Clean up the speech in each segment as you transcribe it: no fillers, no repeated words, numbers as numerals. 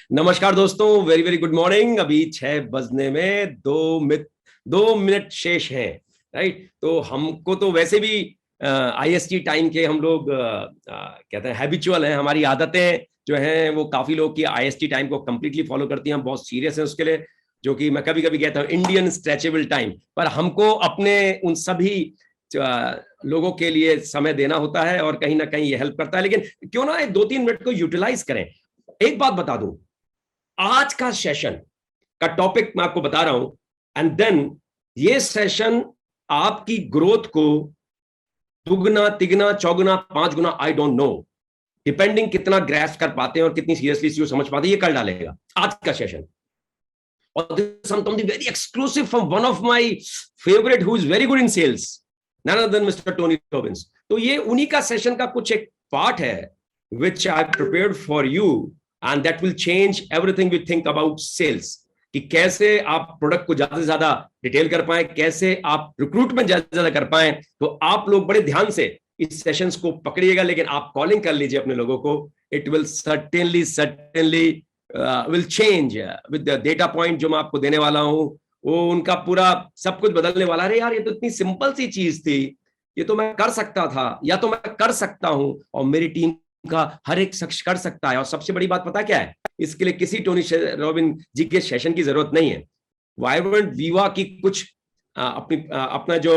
नमस्कार दोस्तों, very very good morning. अभी 6 बजने में 2 मिनट शेष हैं। राइट, तो हमको तो वैसे भी आईएसटी टाइम के हम लोग कहते हैं हैबिचुअल हैं। हमारी आदतें जो हैं वो काफी लोग की आईएसटी टाइम को कंप्लीटली फॉलो करती हैं। हम बहुत सीरियस हैं उसके लिए, जो कि मैं कभी कभी कहता हूँ इंडियन स्ट्रेचेबल टाइम। पर हमको अपने उन सभी लोगों के लिए समय देना होता है और कहीं ना कहीं ये हेल्प करता है। लेकिन क्यों ना 2-3 मिनट को यूटिलाइज करें। एक बात बता दूं, आज का सेशन का टॉपिक मैं आपको बता रहा हूं, एंड देन ये सेशन आपकी ग्रोथ को दुगना तिगना चौगुना 5 गुना, आई डोंट नो, डिपेंडिंग कितना ग्रैस्प कर पाते हैं और कितनी सीरियसली चीज समझ पाते हैं, ये कर डालेगा आज का सेशन। और something very exclusive from one of my favorite who is very good in sales, none other than Mr. Tony Robbins। तो ये उन्हीं का सेशन का कुछ एक पार्ट है which I prepared for you and that will change everything we think about sales। कि कैसे आप प्रोडक्ट को ज्यादा से ज्यादा डिटेल कर पाए, कैसे आप रिक्रूटमेंट ज्यादा से ज्यादा कर पाए। तो आप लोग बड़े ध्यान से इस सेशंस को पकड़िएगा, लेकिन आप कॉलिंग कर लीजिए अपने लोगों को। It will certainly will change with the data point जो मैं आपको देने वाला हूं। वो उनका पूरा सब कुछ बदलने वाला। अरे यार, ये तो इतनी सिंपल सी चीज थी, ये तो मैं कर सकता था या तो मैं कर सकता हूं और मेरी टीम का हर एक शख्स कर सकता है। और सबसे बड़ी बात पता क्या है, इसके लिए किसी टोनी रॉबिन जी के सेशन की जरूरत नहीं है। वाइब्रेंट वीवा की कुछ अपना जो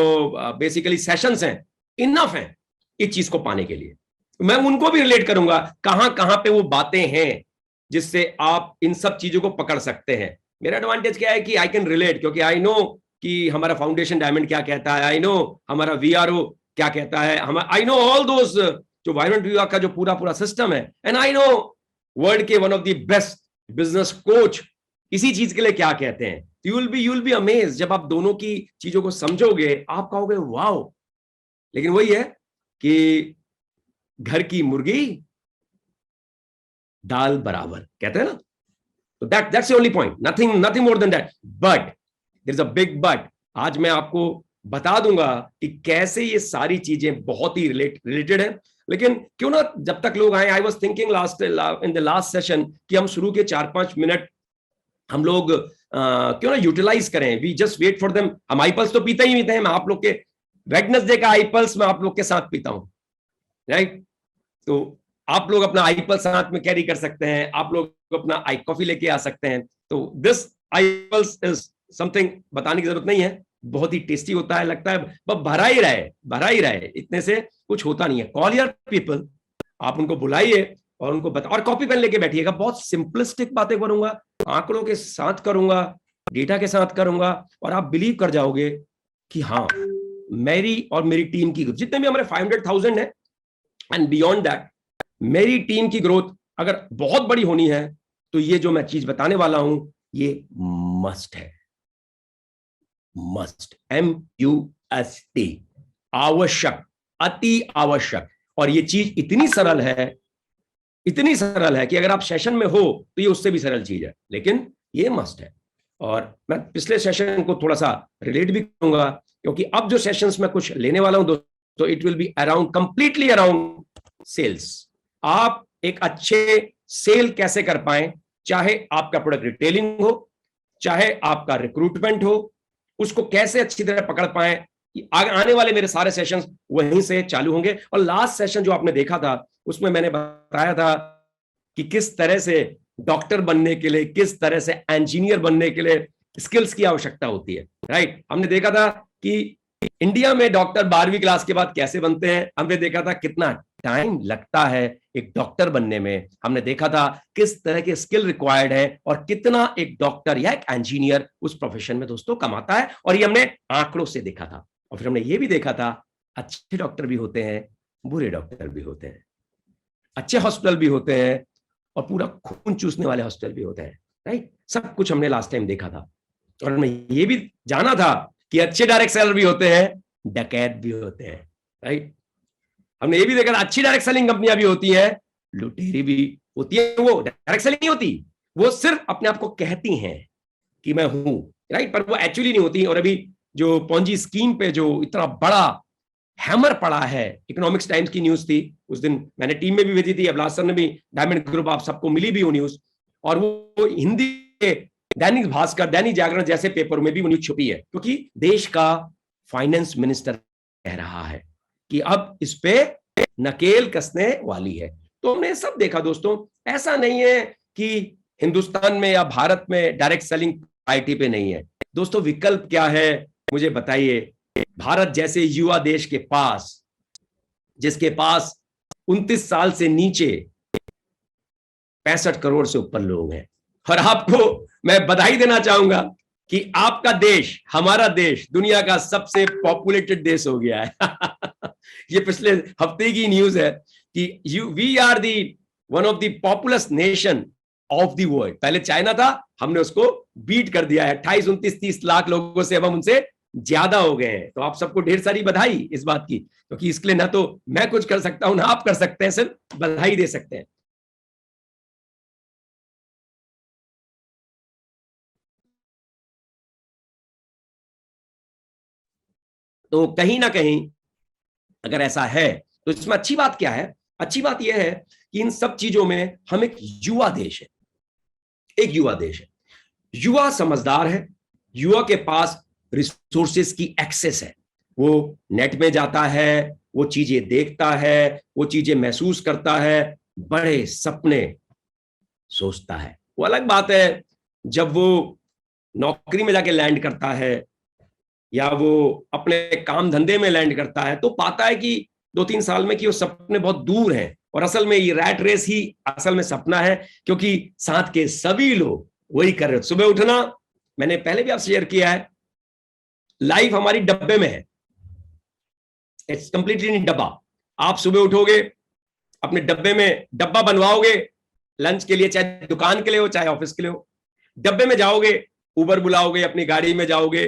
बेसिकली सेशंस हैं इनफ हैं इस चीज को पाने के लिए। मैं उनको भी रिलेट करूंगा कहां कहां पे वो बातें हैं जिससे आप इन सब चीजों को पकड़ सकते हैं। मेरा एडवांटेज क्या है कि आई कैन रिलेट, क्योंकि आई नो कि हमारा फाउंडेशन डायमंड क्या कहता है, आई नो हमारा वीआरओ क्या कहता है, आई नो ऑल दोस जो वाइब्रेंट वीवा का जो पूरा पूरा सिस्टम है, एंड आई नो वर्ल्ड के one of the best business coach इसी चीज के लिए क्या कहते हैं। यू विल बी अमेज्ड जब आप दोनों की चीजों को समझोगे। आप कहोगे वाओ। लेकिन वही है कि घर की मुर्गी दाल बराबर कहते हैं ना। तो that's the only point, nothing more than that. But there is a big but. आज मैं आपको बता दूंगा कि कैसे ये सारी चीजें बहुत ही रिलेटेड है। लेकिन क्यों ना जब तक लोग आए, I was thinking in the last session कि हम शुरू के 4-5 मिनट हम लोग क्यों ना यूटिलाइज करें। We just wait for them. हम आईपल्स तो पीते ही पीते हैं। मैं आप लोग के वेडनेसडे का आईपल्स मैं आप लोग के साथ पीता हूं, राइट। तो आप लोग अपना आईपल साथ में कैरी कर सकते हैं, आप लोग अपना आई कॉफी लेके आ सकते हैं। तो दिस आईपल्स इज समथिंग बताने की जरूरत नहीं है, बहुत ही टेस्टी होता है, लगता है बस भरा ही रहे, इतने से कुछ होता नहीं है। कॉल योर पीपल, आप उनको बुलाइए और उनको बता, और कॉपी पेन लेके बैठिएगा। बहुत सिंपलिस्टिक बातें करूंगा, आंकड़ों के साथ करूंगा, डेटा के साथ करूंगा, और आप बिलीव कर जाओगे कि हाँ, मेरी और मेरी टीम की जितने भी हमारे 500,000 है एंड बियॉन्ड दैट, मेरी टीम की ग्रोथ अगर बहुत बड़ी होनी है तो ये जो मैं चीज बताने वाला हूं ये मस्ट है। मस्ट, MUST, आवश्यक, अति आवश्यक। और ये चीज इतनी सरल है कि अगर आप सेशन में हो तो ये उससे भी सरल चीज है, लेकिन ये मस्ट है। और मैं पिछले सेशन को थोड़ा सा रिलेट भी करूंगा, क्योंकि अब जो सेशंस मैं कुछ लेने वाला हूं दोस्तों, it will be around, completely around sales. आप एक अच्छे सेल कैसे कर पाए, चाहे आपका प्रोडक्ट रिटेलिंग हो, चाहे आपका रिक्रूटमेंट हो, उसको कैसे अच्छी तरह पकड़ पाए। आने वाले मेरे सारे सेशंस वहीं से चालू होंगे। और लास्ट सेशन जो आपने देखा था उसमें मैंने बताया था कि किस तरह से डॉक्टर बनने के लिए, किस तरह से इंजीनियर बनने के लिए स्किल्स की आवश्यकता होती है, राइट। हमने देखा था कि इंडिया में डॉक्टर 12वीं क्लास के बाद कैसे बनते हैं, हमने देखा था कितना टाइम लगता है एक डॉक्टर बनने में, हमने देखा था किस तरह के स्किल रिक्वायर्ड है और कितना एक डॉक्टर या एक इंजीनियर उस प्रोफेशन में दोस्तों कमाता है। और ये हमने आंकड़ों से देखा था। और फिर हमने ये भी देखा था अच्छे डॉक्टर भी होते हैं, बुरे डॉक्टर भी होते हैं, अच्छे हॉस्पिटल भी होते हैं और पूरा खून चूसने वाले हॉस्पिटल भी होते हैं, राइट। सब कुछ हमने लास्ट टाइम देखा था। और हमने ये भी जाना था कि अच्छे डायरेक्ट सेलर भी होते हैं, डकैत भी होते हैं, राइट। हमने ये भी देखा था अच्छी डायरेक्ट सेलिंग कंपनियां भी होती हैं, लुटेरी भी होती है। वो डायरेक्ट सेलिंग नहीं होती, वो सिर्फ अपने आप को कहती हैं कि मैं हूं, राइट, पर वो एक्चुअली नहीं होती। और अभी जो पॉन्जी स्कीम पे जो इतना बड़ा हैमर पड़ा है, इकोनॉमिक्स टाइम्स की न्यूज थी उस दिन, मैंने टीम में भी भेजी थी, अब लास्ट सर ने भी, डायमंड ग्रुप, आप सबको मिली भी वो न्यूज। और वो हिंदी के दैनिक भास्कर, दैनिक जागरण जैसे पेपर में भी वो न्यूज छुपी है, क्योंकि देश का फाइनेंस मिनिस्टर कह रहा है कि अब इस पे नकेल कसने वाली है। तो हमने सब देखा दोस्तों, ऐसा नहीं है कि हिंदुस्तान में या भारत में डायरेक्ट सेलिंग आईटी पे नहीं है। दोस्तों विकल्प क्या है मुझे बताइए। भारत जैसे युवा देश के पास, जिसके पास 29 साल से नीचे 65 करोड़ से ऊपर लोग हैं, और आपको मैं बधाई देना चाहूंगा कि आपका देश, हमारा देश दुनिया का सबसे पॉपुलेटेड देश हो गया है। ये पिछले हफ्ते की न्यूज है कि we are the one of the populous nation of the world. पहले चाइना था, हमने उसको बीट कर दिया है। 28, 29, 30 लाख लोगों से अब हम उनसे ज्यादा हो गए हैं। तो आप सबको ढेर सारी बधाई इस बात की, क्योंकि इसके लिए ना तो मैं कुछ कर सकता हूं ना आप कर सकते हैं, सिर्फ बधाई दे सकते हैं। तो कहीं ना कहीं अगर ऐसा है तो इसमें अच्छी बात क्या है? अच्छी बात यह है कि इन सब चीजों में हम एक युवा देश है, एक युवा देश है। युवा समझदार है, युवा के पास रिसोर्सेस की एक्सेस है। वो नेट में जाता है, वो चीजें देखता है, वो चीजें महसूस करता है, बड़े सपने सोचता है। वो अलग बात है जब वो नौकरी में जाके लैंड करता है या वो अपने काम धंधे में लैंड करता है, तो पाता है कि 2-3 साल में कि वो सपने बहुत दूर हैं, और असल में ये रैट रेस ही असल में सपना है, क्योंकि साथ के सभी लोग वही कर रहे हो। सुबह उठना, मैंने पहले भी आपसे शेयर किया है, लाइफ हमारी डब्बे में है, इट्स कंप्लीटली इन डब्बा। आप सुबह उठोगे, अपने डब्बे में डब्बा बनवाओगे लंच के लिए, चाहे दुकान के लिए हो चाहे ऑफिस के लिए हो। डब्बे में जाओगे, उबर बुलाओगे, अपनी गाड़ी में जाओगे,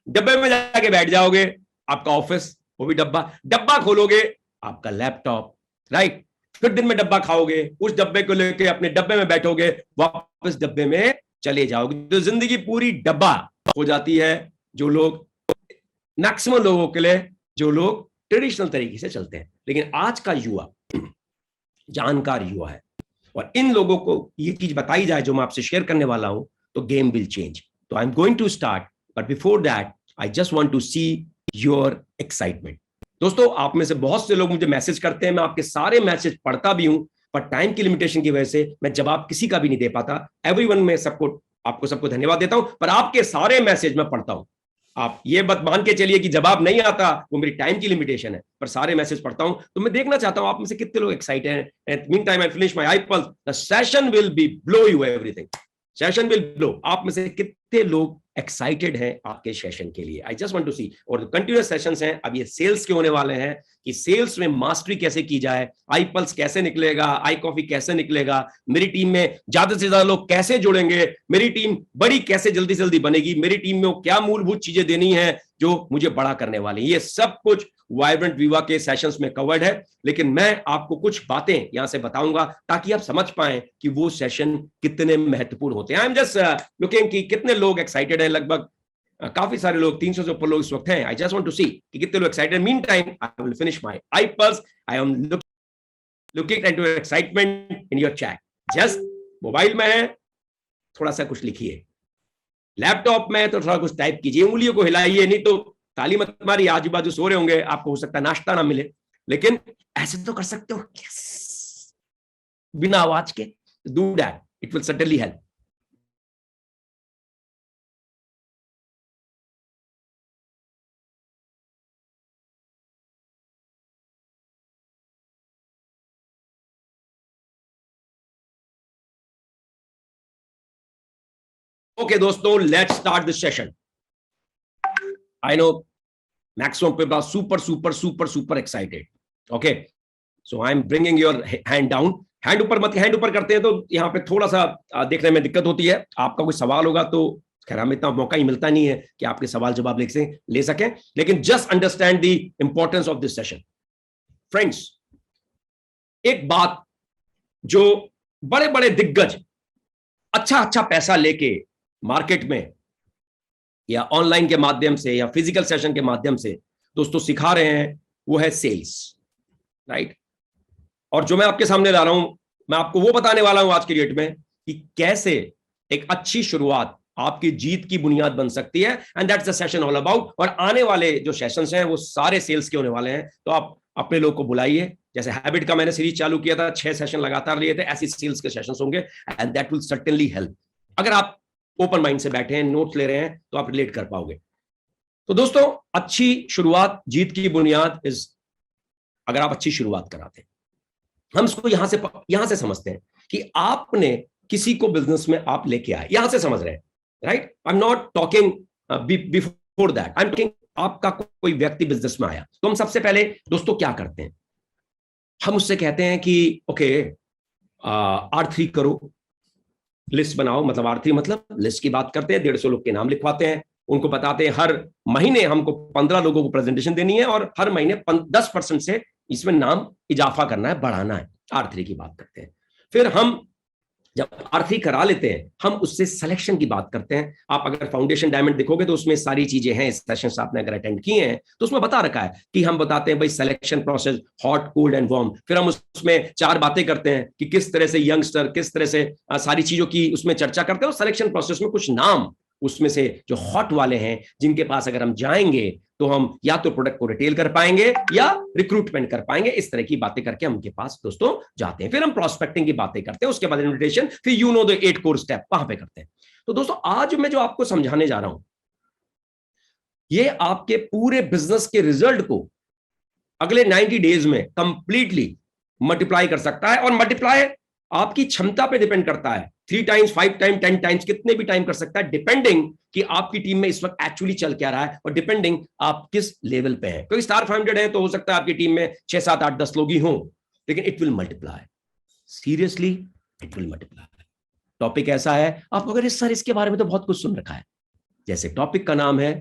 डब्बे में जाके बैठ जाओगे, आपका ऑफिस वो भी डब्बा। डब्बा खोलोगे, आपका लैपटॉप, राइट। फिर दिन में डब्बा खाओगे, उस डब्बे को लेके अपने डब्बे में बैठोगे, वापस डब्बे में चले जाओगे। तो जिंदगी पूरी डब्बा हो जाती है। जो लोग, मैक्सिमम लोगों के लिए, जो लोग ट्रेडिशनल तरीके से चलते हैं। लेकिन आज का युवा जानकार युवा है, और इन लोगों को ये चीज बताई जाए जो मैं आपसे शेयर करने वाला हूं, तो गेम विल चेंज। तो I am going to start, but before that I just want to see your excitement. दोस्तों आप में से बहुत से लोग मुझे मैसेज करते हैं, मैं आपके सारे मैसेज पढ़ता भी हूं, पर टाइम की लिमिटेशन की वजह से मैं जवाब किसी का भी नहीं दे पाता। एवरीवन में सबको, आपको सबको धन्यवाद देता हूं, पर आपके सारे मैसेज मैं पढ़ता हूं। आप ये बात मान के चलिए कि जवाब नहीं आता वो मेरी टाइम की लिमिटेशन है, पर सारे मैसेज पढ़ता हूं। तो मैं देखना चाहता हूं आप में से कितने लोग एक्साइटेड हैं। Mean time I finish my I pulse, the session will be blow you everything, session will blow. आप में से कितने लोग एक्साइटेड हैं आपके सेशन के लिए? आई जस्ट वांट टू सी। और कंटिन्यूअस सेशंस हैं, अब ये सेल्स के होने वाले हैं कि सेल्स में मास्टरी कैसे की जाए, आई पल्स कैसे निकलेगा, आई कॉफी कैसे निकलेगा, मेरी टीम में ज्यादा से ज्यादा लोग कैसे जुड़ेंगे, मेरी टीम बड़ी कैसे जल्दी से जल्दी बनेगी, मेरी टीम में क्या मूलभूत चीजें देनी है जो मुझे बड़ा करने वाली है। ये सब कुछ वाइब्रेंट वीवा के सेशंस में कवर्ड है। लेकिन मैं आपको कुछ बातें यहां से बताऊंगा ताकि आप समझ पाएं कि वो सेशन कितने महत्वपूर्ण होते हैं। आई एम जस्ट लुकिंग कि कितने लोग एक्साइटेड हैं। लगभग काफी सारे लोग, 300 से ऊपर लोग इस वक्त हैं। आई जस्ट वांट टू सी कि कितने लोग excited. Mean time I will finish my I pulse. I am looking at your excitement in your chat. Just mobile में है, थोड़ा सा कुछ लिखिए, लैपटॉप में है तो थोड़ा कुछ टाइप कीजिए, उंगलियों को हिलाइए, नहीं तो ताली मत मारिए। आजू बाजू सो रहे होंगे, आपको हो सकता है नाश्ता ना मिले, लेकिन ऐसे तो कर सकते हो yes! बिना आवाज के। Do that, it will certainly help. Okay दोस्तों, let's start this session. I know maximum people are super super super super excited. Okay, so I am bringing your hand down. Hand ऊपर मत, hand ऊपर करते हैं तो यहाँ पे थोड़ा सा देखने में दिक्कत होती है। आपका कोई सवाल होगा तो, खैर हमें इतना मौका ही मिलता नहीं है कि आपके सवाल जवाब ले सकें, लेकिन just understand the importance of this session. Friends, एक बात जो बड़े बड़े दिग्गज अच्छा अच्छा पैसा लेके मार्केट में या ऑनलाइन के माध्यम से या फिजिकल सेशन के माध्यम से दोस्तों सिखा रहे हैं, वो है सेल्स, राइट। और जो मैं आपके सामने ला रहा हूं, मैं आपको वो बताने वाला हूं आज की डेट में कि कैसे एक अच्छी शुरुआत आपकी जीत की बुनियाद बन सकती है, and that's the session all about. और आने वाले जो सेशंस हैं वो सारे सेल्स के होने वाले हैं, तो आप अपने लोग को बुलाइए। जैसे हैबिट का मैंने सीरीज चालू किया था, 6 सेशन लगातार लिए थे, ऐसी सेल्स के सेशंस होंगे, and that will certainly help. अगर आप ओपन माइंड से बैठे हैं, नोट्स ले रहे हैं, तो आप रिलेट कर पाओगे। तो दोस्तों, अच्छी शुरुआत जीत की बुनियाद इज, अगर आप अच्छी शुरुआत कराते हैं, हम इसको यहां से समझते हैं कि आपने किसी को बिजनेस में आप लेके आए, यहां से समझ रहे हैं, right? I am not talking before that, I am talking आपका कोई व्यक्ति बिजनेस में आया, तो हम सबसे पहले दोस्तों क्या करते हैं, हम उससे कहते हैं कि ओके, R3 करो, लिस्ट बनाओ। मतलब R3 मतलब लिस्ट की बात करते हैं, 150 लोग के नाम लिखवाते हैं, उनको बताते हैं हर महीने हमको 15 लोगों को प्रेजेंटेशन देनी है और हर महीने 10% से इसमें नाम इजाफा करना है, बढ़ाना है। R3 की बात करते हैं। फिर हम जब R3 करा लेते हैं, हम उससे सिलेक्शन की बात करते हैं। आप अगर फाउंडेशन डायमंड देखोगे तो उसमें सारी चीजें हैं, सेशंस आपने अगर अटेंड किए हैं तो उसमें बता रखा है कि हम बताते हैं भाई selection process, hot, cold and warm. फिर हम उसमें 4 बातें करते हैं कि किस तरह से यंगस्टर, किस तरह से सारी चीजों की उसमें चर्चा करते हैं। और सिलेक्शन प्रोसेस में कुछ नाम उसमें से जो हॉट वाले हैं, जिनके पास अगर हम जाएंगे तो हम या तो प्रोडक्ट को रिटेल कर पाएंगे या रिक्रूटमेंट कर पाएंगे, इस तरह की बातें करके हम उनके पास दोस्तों जाते हैं। फिर हम प्रोस्पेक्टिंग की बातें करते हैं, उसके बाद इन्विटेशन, फिर you know the 8 core step वहां पे करते हैं। तो दोस्तों, आज मैं जो आपको समझाने जा रहा हूं, ये आपके पूरे बिजनेस के रिजल्ट को अगले 90 डेज में कंप्लीटली मल्टीप्लाई कर सकता है। और मल्टीप्लाई आपकी क्षमता पे डिपेंड करता है, 3 टाइम्स, 5 टाइम, 10 टाइम्स, कितने भी टाइम कर सकता है, डिपेंडिंग कि आपकी टीम में इस वक्त एक्चुअली चल क्या रहा है और डिपेंडिंग आप किस लेवल पे हैं। क्योंकि स्टार 500 है तो हो सकता है आपकी टीम में 6, 7, 8, 10 लोग ही हों, लेकिन it will multiply, seriously it will multiply. Topic ऐसा है, आप अगर इस सर इसके बारे में तो बहुत कुछ सुन रखा है। जैसे टॉपिक का नाम है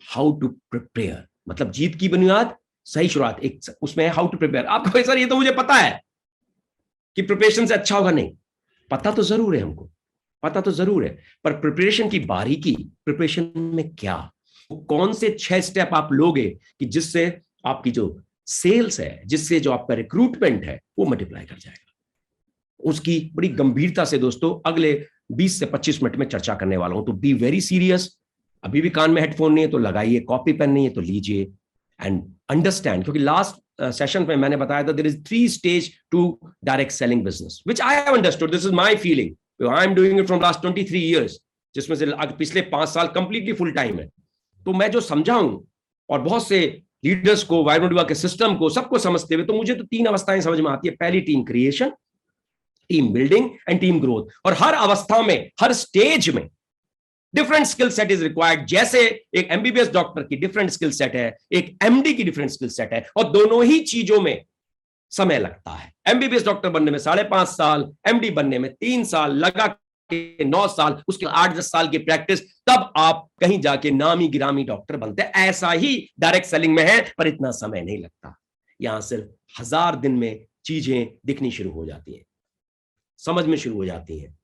हाउ टू प्रिपेयर, मतलब जीत की बुनियाद, सही शुरुआत। एक उसमें है हाउ टू प्रिपेयर। आपको सर ये तो मुझे पता है कि प्रिपरेशन से अच्छा होगा, नहीं पता तो जरूर है, हमको पता तो जरूर है, पर प्रिपरेशन की बारीकी, प्रिपरेशन में क्या, कौन से 6 स्टेप आप लोगे कि जिससे आपकी जो सेल्स है, जिससे जो आपका रिक्रूटमेंट है वो मल्टीप्लाई कर जाएगा। उसकी बड़ी गंभीरता से दोस्तों अगले 20 से 25 मिनट में चर्चा करने वाला हूं, तो बी वेरी सीरियस। अभी भी कान में हेडफोन नहीं है तो लगाइए, कॉपी पेन नहीं है तो लीजिए, एंड अंडरस्टैंड। क्योंकि लास्ट सेशन में मैंने बताया था there is 3 stage to direct selling business, which I have understood, this is my feeling, I am doing it from last 23 years, जिसमें से पिछले 5 साल कंप्लीटली फुल टाइम है। तो मैं जो समझा हूं, और बहुत से लीडर्स को, वाइब्रेंट के सिस्टम को, सबको समझते हुए, तो मुझे तो 3 अवस्थाएं समझ में आती है। पहली, team creation, team building and team growth. और हर अवस्था में, हर स्टेज में different skill set is required. जैसे एक एमबीबीएस डॉक्टर की डिफरेंट स्किल सेट है, एक एमडी की डिफरेंट स्किल सेट है, और दोनों ही चीजों में समय लगता है। एमबीबीएस डॉक्टर बनने में 5.5 साल, एमडी बनने में 3 साल, लगा के 9 साल, उसके 8-10 साल की प्रैक्टिस, तब आप कहीं जाके नामी गिरामी डॉक्टर बनते हैं। ऐसा ही डायरेक्ट सेलिंग में है, पर इतना समय नहीं लगता। यहां सिर्फ 1000 दिन में चीजें दिखनी शुरू हो जाती हैं, समझ में शुरू हो जाती हैं,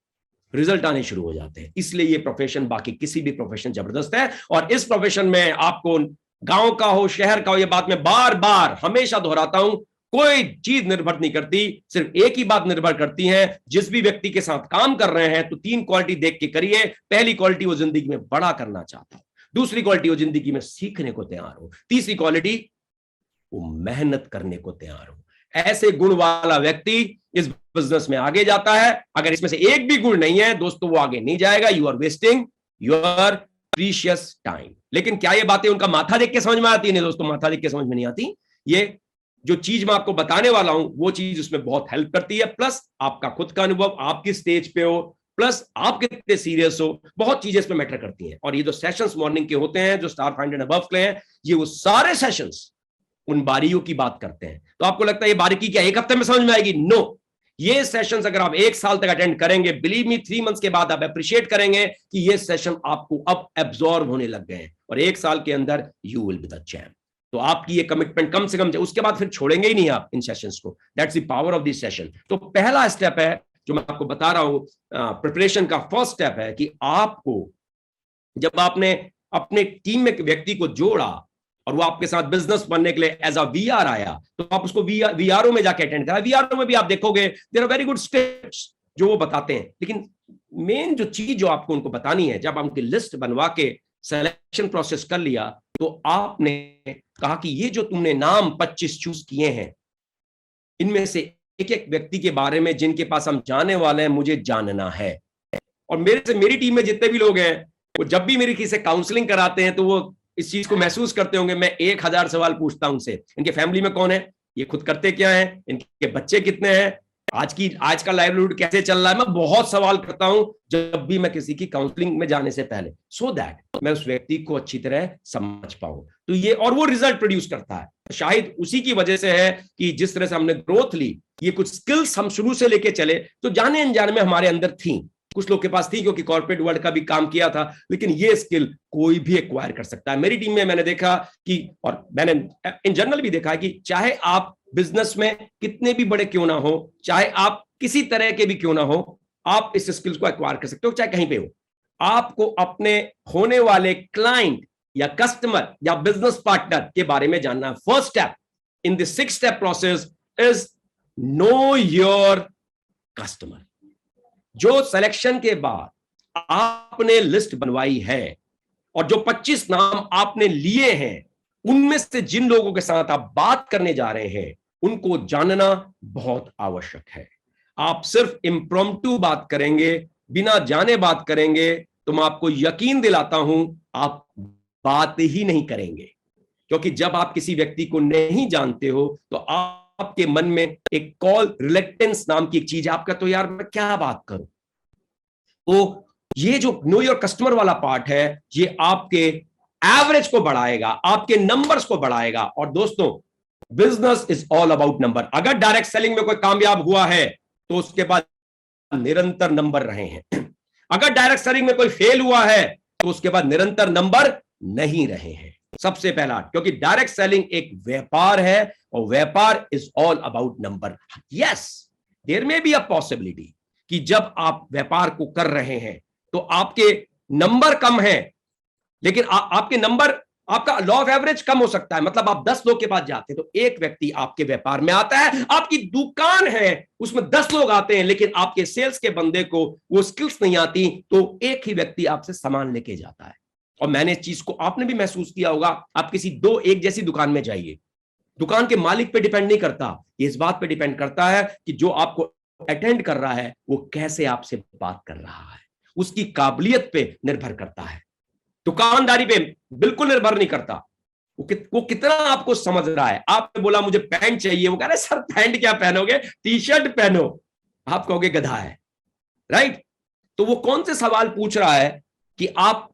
रिजल्ट आने शुरू हो जाते हैं। इसलिए ये प्रोफेशन बाकी किसी भी प्रोफेशन जबरदस्त है। और इस प्रोफेशन में आपको गांव का हो, शहर का हो, ये बात मैं बार बार हमेशा दोहराता हूं, कोई चीज निर्भर नहीं करती, सिर्फ एक ही बात निर्भर करती है, जिस भी व्यक्ति के साथ काम कर रहे हैं तो 3 क्वालिटी देख के करिए। पहली क्वालिटी, वो जिंदगी में बड़ा करना चाहता हो। दूसरी क्वालिटी, वो जिंदगी में सीखने को तैयार हो। तीसरी क्वालिटी, वो मेहनत करने को तैयार हो। ऐसे गुण वाला व्यक्ति इस बिजनेस में आगे जाता है। अगर इसमें से एक भी गुण नहीं है दोस्तों, वो आगे नहीं जाएगा। You are wasting your precious time. लेकिन क्या ये बातें उनका माथा देख के समझ में आती है? नहीं दोस्तों, माथा देख के समझ में नहीं आती। ये जो चीज मैं आपको बताने वाला हूं, वो चीज उसमें बहुत हेल्प करती है। प्लस आपका खुद का अनुभव, आप किस स्टेज पे हो, प्लस आप कितने सीरियस हो, बहुत चीजें इसमें मैटर करती हैं। और ये जो सेशंस मॉर्निंग के होते हैं, जो स्टार 500 अबव के हैं, ये वो सारे सेशंस उन बारीकियों की बात करते हैं। तो आपको लगता है ये बारीकी क्या 1 हफ्ते में समझ में आएगी? नो, ये सेशंस अगर आप 1 साल तक अटेंड करेंगे, बिलीव मी, 3 मंथ्स के बाद आप अप्रिशिएट करेंगे कि ये सेशन आपको अब एब्जॉर्ब होने लग गए हैं, और 1 साल के अंदर you will be the champ. तो आपकी ये कमिटमेंट कम से कम, उसके बाद फिर छोड़ेंगे ही नहीं आप इन सेशंस को। That's the power of this session. तो पहला स्टेप है जो मैं आपको बता रहा हूं, प्रिपरेशन का फर्स्ट स्टेप है कि आपको, जब आपने अपने टीम में व्यक्ति को जोड़ा और वो आपके साथ बिजनेस बनने के लिए एज अ वीआर आया, तो आप उसको वीआरओ में जाके अटेंड करा। वीआरओ में भी आप देखोगे there are very good steps, जो वो बताते हैं, लेकिन मेन जो चीज जो आपको उनको बतानी है, जब उनकी लिस्ट बनवा के सिलेक्शन प्रोसेस कर लिया, तो आपने कहा कि ये जो तुमने नाम 25 चूज किए हैं, इनमें से एक एक व्यक्ति के बारे में जिनके पास हम जाने वाले हैं, मुझे जानना है। और मेरी टीम में जितने भी लोग हैं, वो जब भी मेरी किसी से काउंसलिंग कराते हैं, तो वो इस चीज को महसूस करते होंगे, मैं 1000 सवाल पूछता हूं उनसे, इनके फैमिली में कौन है, ये खुद करते क्या है, इनके बच्चे कितने हैं, आज का लाइवलीहुड कैसे चल रहा है। मैं बहुत सवाल करता हूं जब भी मैं किसी की काउंसलिंग में जाने से पहले, सो दैट मैं उस व्यक्ति को अच्छी तरह समझ पाऊं। तो ये, और वो रिजल्ट प्रोड्यूस करता है। शायद उसी की वजह से है कि जिस तरह से हमने ग्रोथ ली, ये कुछ स्किल्स हम शुरू से लेके चले, तो जाने अनजाने में हमारे अंदर थी, कुछ लोग के पास थी क्योंकि कॉर्पोरेट वर्ल्ड का भी काम किया था, लेकिन ये स्किल कोई भी एक्वायर कर सकता है। मेरी टीम में मैंने देखा कि, और मैंने इन जनरल भी देखा है कि चाहे आप बिजनेस में कितने भी बड़े क्यों ना हो, चाहे आप किसी तरह के भी क्यों ना हो, आप इस स्किल्स को एक्वायर कर सकते हो, चाहे कहीं पे हो। आपको अपने होने वाले क्लाइंट या कस्टमर या बिजनेस पार्टनर के बारे में जानना है। First step in the 6 step process is know your customer. जो सिलेक्शन के बाद आपने लिस्ट बनवाई है और जो 25 नाम आपने लिए हैं, उनमें से जिन लोगों के साथ आप बात करने जा रहे हैं, उनको जानना बहुत आवश्यक है। आप सिर्फ इम्प्रॉम्प्टू बात करेंगे, बिना जाने बात करेंगे, तो मैं आपको यकीन दिलाता हूं आप बात ही नहीं करेंगे। क्योंकि जब आप किसी व्यक्ति को नहीं जानते हो, तो आपके मन में एक कॉल रिलेक्टेंस नाम की एक चीज, आपका तो यार मैं क्या बात करूं। तो ये जो नो योर कस्टमर वाला पार्ट है, ये आपके एवरेज को बढ़ाएगा, आपके नंबर्स को बढ़ाएगा। और दोस्तों, business is all about number. अगर डायरेक्ट सेलिंग में कोई कामयाब हुआ है, तो उसके बाद निरंतर नंबर रहे हैं। अगर डायरेक्ट सेलिंग में कोई फेल हुआ है, तो उसके बाद निरंतर नंबर नहीं रहे हैं। सबसे पहला, क्योंकि डायरेक्ट सेलिंग एक व्यापार है, और व्यापार is all about number. Yes, there may be a possibility कि जब आप व्यापार को कर रहे हैं, तो आपके नंबर कम है, लेकिन आपके नंबर, आपका लॉ ऑफ एवरेज कम हो सकता है। मतलब आप 10 लोग के पास जाते हैं, तो एक व्यक्ति आपके व्यापार में आता है। आपकी दुकान है, उसमें 10 लोग आते हैं, लेकिन आपके सेल्स के बंदे को वो स्किल्स नहीं आती, तो एक ही व्यक्ति आपसे सामान लेके जाता है। और मैंने इस चीज को, आपने भी महसूस किया होगा, आप किसी दो एक जैसी दुकान में जाइए, दुकान के मालिक पे डिपेंड नहीं करता, ये इस बात पे डिपेंड करता है कि जो आपको अटेंड कर रहा है वो कैसे आपसे बात कर रहा है, उसकी काबिलियत पे निर्भर करता है। दुकानदारी पे बिल्कुल निर्भर नहीं करता, वो कितना आपको समझ रहा है। आपने बोला मुझे पैंट चाहिए, वो कह रहे सर पैंट क्या पहनोगे, टी शर्ट पहनो। आप कहोगे गधा है, राइट। तो वो कौन से सवाल पूछ रहा है कि आप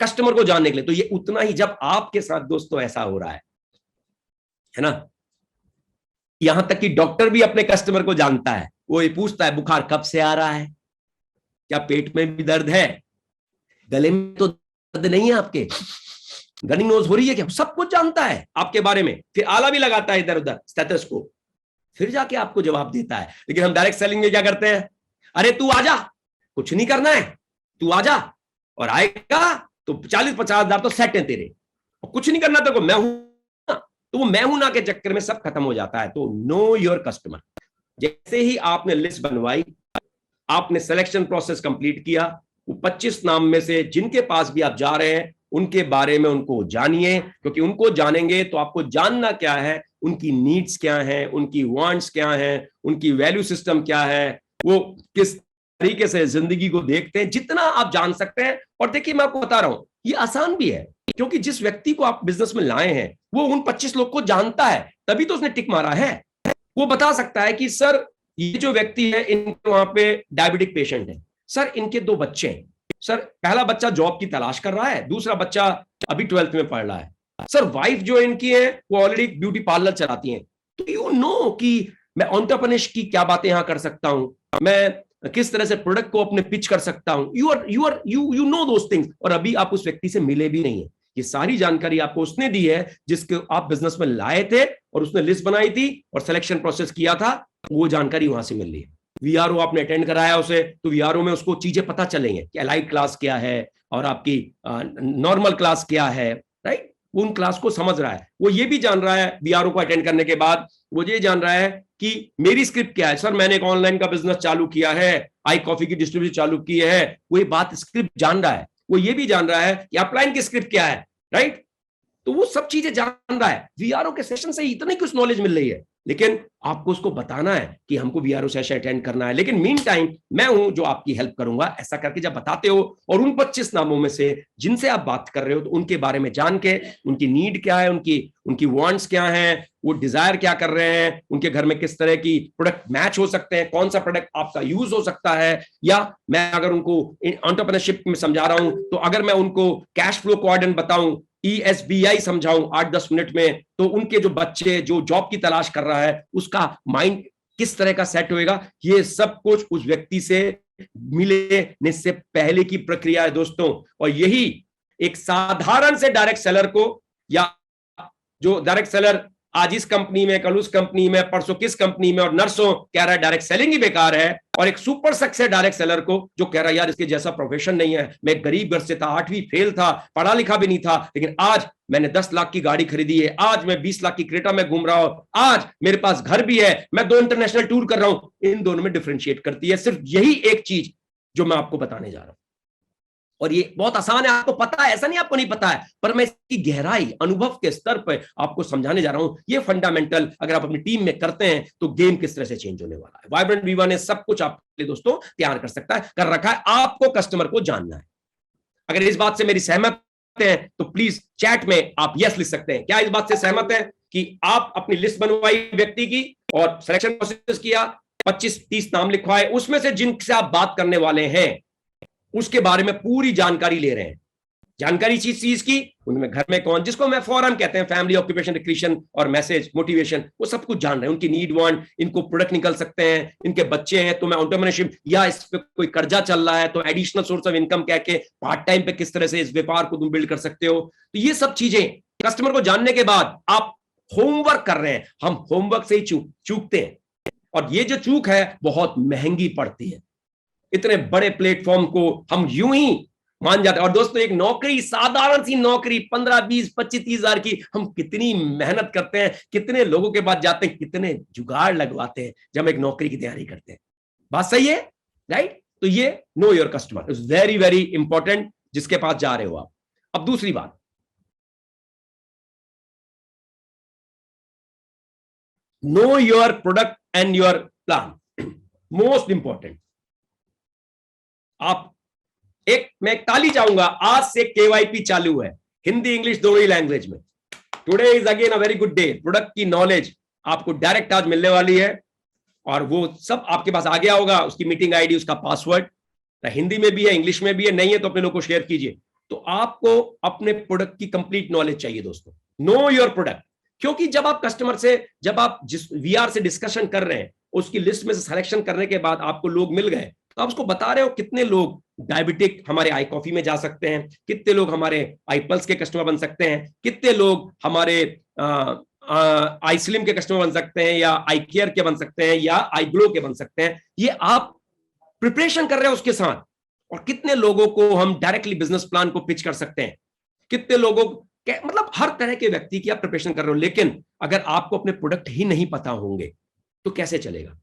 कस्टमर को जानने के लिए। तो ये उतना ही जब आपके साथ दोस्तों ऐसा हो रहा है ना, यहां तक कि डॉक्टर भी अपने कस्टमर को जानता है। वो ये पूछता है बुखार कब से आ रहा है, क्या पेट में भी दर्द है, गले में तो दर्द नहीं है, आपके रनिंग नोज हो रही है क्या, सब कुछ जानता है आपके बारे में। फिर आला भी लगाता है इधर उधर स्टेथोस्कोप, फिर जाके आपको जवाब देता है। लेकिन हम डायरेक्ट सेलिंग में क्या करते हैं, अरे तू आजा, कुछ नहीं करना है, तू आजा, और आएगा तो 40-50 हजार तो सेट है तेरे, और कुछ नहीं करना तेरे को, मैं हूं ना। तो वो मैं हूं ना के चक्कर में सब खत्म हो जाता है। तो नो योर कस्टमर। जैसे ही आपने लिस्ट बनवाई, आपने सिलेक्शन प्रोसेस कंप्लीट किया, वो 25 नाम में से जिनके पास भी आप जा रहे हैं, उनके बारे में उनको जानिए। क्योंकि उनको जानेंगे तो आपको जानना क्या है, उनकी नीड्स क्या है, उनकी वांट्स क्या है, उनकी वैल्यू सिस्टम क्या है, वो किस तरीके से जिंदगी को देखते हैं, जितना आप जान सकते हैं। और देखिए मैं आपको बता रहा हूं, ये आसान भी है, क्योंकि जिस व्यक्ति को आप बिजनेस में लाए हैं, वो उन 25 लोग को जानता है, तभी तो उसने टिक मारा है। वो बता सकता है कि सर ये जो व्यक्ति है, इनके वहां पे डायबिटिक पेशेंट है, सर इनके 2 बच्चे हैं, सर पहला बच्चा जॉब की तलाश कर रहा है, दूसरा बच्चा अभी 12th में पढ़ रहा है, सर वाइफ जो इनकी है वो ऑलरेडी ब्यूटी पार्लर चलाती हैं। तो यू नो कि मैं एंटरप्रेन्योरशिप की क्या बातें यहां कर सकता हूं, मैं किस तरह से प्रोडक्ट को अपने पिच कर सकता हूं, यू नो दोस थिंग्स। और अभी आप उस व्यक्ति से मिले भी नहीं है, ये सारी जानकारी आपको उसने दी है जिसको आप बिजनेस में लाए थे, और उसने लिस्ट बनाई थी और सिलेक्शन प्रोसेस किया था, वो जानकारी वहां से मिल रही है। वीआरओ आपने अटेंड कराया उसे, तो वीआरओ में उसको चीजें पता चलेंगे कि अलाइड क्लास क्या है और आपकी नॉर्मल क्लास क्या है, राइट। वो उन क्लास को समझ रहा है, वो ये भी जान रहा है वीआरओ को अटेंड करने के बाद, वो ये जान रहा है कि मेरी स्क्रिप्ट क्या है। सर मैंने एक ऑनलाइन का बिजनेस चालू किया है, आई कॉफी की डिस्ट्रीब्यूशन चालू की है, वो ये बात स्क्रिप्ट जान रहा है। वो ये भी जान रहा है कि अपलाइन की स्क्रिप्ट क्या है, राइट। तो वो सब चीजें जान रहा है। वीआरओ के सेशन से इतनी कुछ नॉलेज मिल रही है, लेकिन आपको उसको बताना है कि हमको वीआरओ सेशन अटेंड करना है। लेकिन मीन टाइम मैं हूं जो आपकी हेल्प करूंगा, ऐसा करके जब बताते हो और उन 25 नामों में से जिनसे आप बात कर रहे हो तो उनके बारे में जान के, उनकी नीड क्या है, उनकी उनकी वांट्स क्या है, वो डिजायर क्या कर रहे हैं, उनके घर में किस तरह की प्रोडक्ट मैच हो सकते हैं, कौन सा प्रोडक्ट आपका यूज हो सकता है। या मैं अगर उनको एंटरप्रेन्योरशिप में समझा रहा हूं तो अगर मैं उनको कैश फ्लो क्वाड्रेंट बताऊं, ESBI समझाऊं 8-10 मिनट में, तो उनके जो बच्चे जो जॉब की तलाश कर रहा है उसका माइंड किस तरह का सेट होएगा, ये सब कुछ उस व्यक्ति से मिलने से पहले की प्रक्रिया है दोस्तों। और यही एक साधारण से डायरेक्ट सेलर को, या जो डायरेक्ट सेलर आज इस कंपनी में, कल उस कंपनी में, परसों किस कंपनी में, और नर्सों कह रहा है डायरेक्ट सेलिंग ही बेकार है, और एक सुपर सक्सेस डायरेक्ट सेलर को जो कह रहा है यार इसके जैसा प्रोफेशन नहीं है, मैं गरीब घर से था, 8वीं फेल था, पढ़ा लिखा भी नहीं था, लेकिन आज मैंने 10 लाख की गाड़ी खरीदी है, आज मैं 20 लाख की क्रेटा में घूम रहा हूं, आज मेरे पास घर भी है, मैं 2 इंटरनेशनल टूर कर रहा हूं। इन दोनों में डिफरेंशिएट करती है सिर्फ यही एक चीज जो मैं आपको बताने जा रहा हूं। और ये बहुत आसान है, आपको पता है, ऐसा नहीं आपको नहीं पता है, पर मैं इसकी गहराई अनुभव के स्तर पर आपको समझाने जा रहा हूं। ये फंडामेंटल अगर आप अपनी टीम में करते हैं तो गेम किस तरह से चेंज होने वाला है। वाइब्रेंट वीवा ने सब कुछ आपके लिए दोस्तों तैयार कर रखा है, आपको कस्टमर को जानना है। अगर इस बात से मेरी सहमत है तो प्लीज चैट में आप यस लिख सकते हैं। क्या इस बात से सहमत है कि आप अपनी लिस्ट बनवाई व्यक्ति की और सिलेक्शन प्रोसेस किया, 25-30 नाम लिखवाए, उसमें से जिनसे आप बात करने वाले हैं उसके बारे में पूरी जानकारी ले रहे हैं। जानकारी चीज की, उनमें घर में कौन, जिसको मैं फॉरम कहते हैं, फैमिली, ऑक्यूपेशन, रिक्रिएशन और मैसेज, मोटिवेशन, वो सब कुछ जान रहे हैं। उनकी नीड वांट, इनको प्रोडक्ट निकल सकते हैं, इनके बच्चे हैं तो मैं एंटरप्रेन्योरशिप, या इस पे कोई कर्जा चल रहा है तो एडिशनल सोर्स ऑफ इनकम कह के पार्ट टाइम पे किस तरह से इस व्यापार को तुम बिल्ड कर सकते हो। तो ये सब चीजें कस्टमर को जानने के बाद आप होमवर्क कर रहे हैं। हम होमवर्क से ही चूकते हैं, और ये जो चूक है बहुत महंगी पड़ती है। इतने बड़े प्लेटफॉर्म को हम यूं ही मान जाते हैं। और दोस्तों एक नौकरी, साधारण सी नौकरी 15, 20, 25, 30 हजार की, हम कितनी मेहनत करते हैं, कितने लोगों के पास जाते हैं, कितने जुगाड़ लगवाते हैं जब हम एक नौकरी की तैयारी करते हैं। बात सही है, राइट। तो ये know your customer is very very important, जिसके पास जा रहे हो आप। अब दूसरी बात, know your product and your plan, most important. आप मैं एक ताली चाहूंगा, आज से केवाईपी चालू है, हिंदी इंग्लिश दोनों ही लैंग्वेज में। Today is again a very good day. Product की नॉलेज आपको डायरेक्ट आज मिलने वाली है, और वो सब आपके पास आ गया होगा, उसकी मीटिंग आईडी, उसका पासवर्ड, हिंदी में भी है, इंग्लिश में भी है, नहीं है तो अपने लोग को शेयर कीजिए। तो आपको अपने प्रोडक्ट की कंप्लीट नॉलेज चाहिए दोस्तों। नो योर प्रोडक्ट, क्योंकि जब आप कस्टमर से, जब आप जिस वीआर से डिस्कशन कर रहे हैं, उसकी लिस्ट में से सिलेक्शन करने के बाद आपको लोग मिल गए, तो आप उसको बता रहे हो कितने लोग डायबिटिक हमारे आई कॉफी में जा सकते हैं, कितने लोग हमारे आई पल्स के कस्टमर बन सकते हैं, कितने लोग हमारे आई स्लिम के कस्टमर बन सकते हैं, या आई केयर के बन सकते हैं, या आई ग्लो के बन सकते हैं। ये आप प्रिपरेशन कर रहे हो उसके साथ। और कितने लोगों को हम डायरेक्टली बिजनेस प्लान को पिच कर सकते हैं, कितने लोगों, मतलब हर तरह के व्यक्ति की आप प्रिपरेशन कर रहे हो। लेकिन अगर आपको अपने प्रोडक्ट ही नहीं पता होंगे तो कैसे चलेगा,